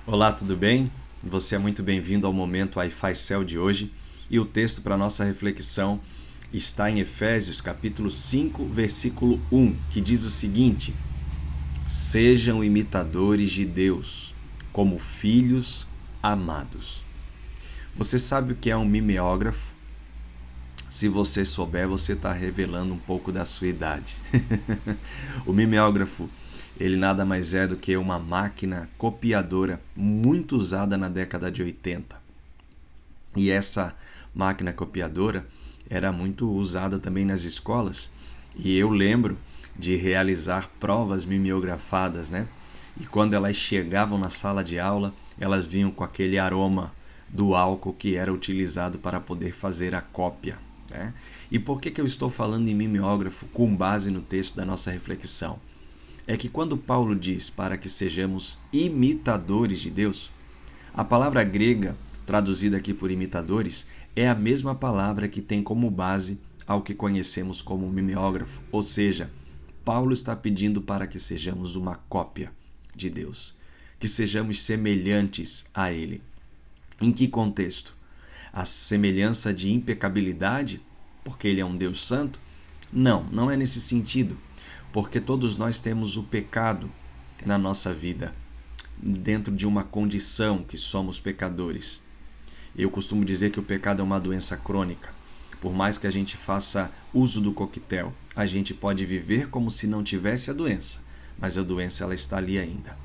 Olá, tudo bem? Você é muito bem-vindo ao Momento Wi-Fi Cell de hoje e o texto para nossa reflexão está em Efésios capítulo 5, versículo 1, que diz o seguinte: Sejam imitadores de Deus, como filhos amados. Você sabe o que é um mimeógrafo? Se você souber, você está revelando um pouco da sua idade. O mimeógrafo, ele nada mais é do que uma máquina copiadora muito usada na década de 80. E essa máquina copiadora era muito usada também nas escolas. E eu lembro de realizar provas mimeografadas, né? E quando elas chegavam na sala de aula, elas vinham com aquele aroma do álcool que era utilizado para poder fazer a cópia, né? E por que eu estou falando em mimeógrafo com base no texto da nossa reflexão? É que quando Paulo diz para que sejamos imitadores de Deus, a palavra grega, traduzida aqui por imitadores, é a mesma palavra que tem como base ao que conhecemos como mimeógrafo, ou seja, Paulo está pedindo para que sejamos uma cópia de Deus, que sejamos semelhantes a Ele. Em que contexto? A semelhança de impecabilidade, porque Ele é um Deus santo? Não, não é nesse sentido, porque todos nós temos o pecado na nossa vida, dentro de uma condição que somos pecadores. Eu costumo dizer que o pecado é uma doença crônica. Por mais que a gente faça uso do coquetel, a gente pode viver como se não tivesse a doença, mas a doença ela está ali ainda.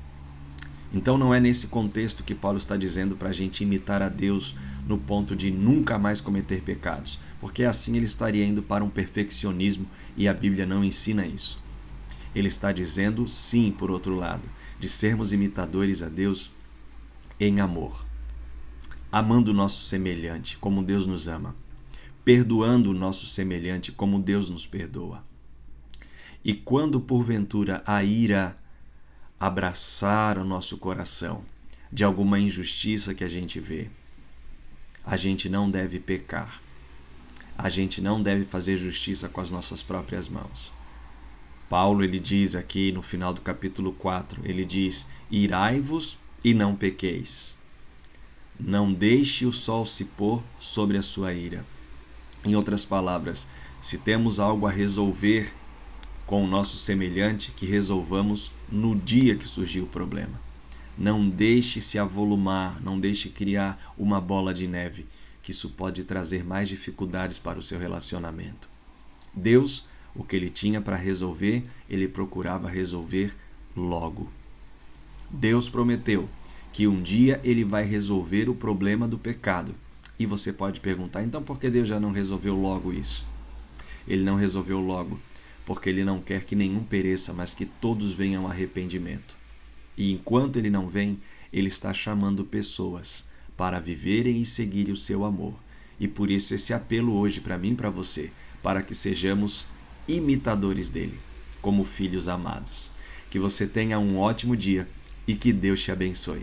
Então não é nesse contexto que Paulo está dizendo para a gente imitar a Deus no ponto de nunca mais cometer pecados, porque assim ele estaria indo para um perfeccionismo e a Bíblia não ensina isso. Ele está dizendo, sim, por outro lado, de sermos imitadores a Deus em amor, amando o nosso semelhante como Deus nos ama, perdoando o nosso semelhante como Deus nos perdoa. E quando porventura a ira abraçar o nosso coração de alguma injustiça que a gente vê, a gente não deve pecar. A gente não deve fazer justiça com as nossas próprias mãos. Paulo ele diz aqui no final do capítulo 4, ele diz: irai-vos e não pequeis. Não deixe o sol se pôr sobre a sua ira. Em outras palavras, se temos algo a resolver com o nosso semelhante, que resolvamos no dia que surgiu o problema. Não deixe se avolumar, não deixe criar uma bola de neve, que isso pode trazer mais dificuldades para o seu relacionamento. Deus, o que ele tinha para resolver, ele procurava resolver logo. Deus prometeu que um dia ele vai resolver o problema do pecado. E você pode perguntar, então por que Deus já não resolveu logo isso? Ele não resolveu logo porque ele não quer que nenhum pereça, mas que todos venham ao arrependimento. E enquanto ele não vem, ele está chamando pessoas para viverem e seguirem o seu amor. E por isso esse apelo hoje para mim e para você, para que sejamos imitadores dele, como filhos amados. Que você tenha um ótimo dia e que Deus te abençoe.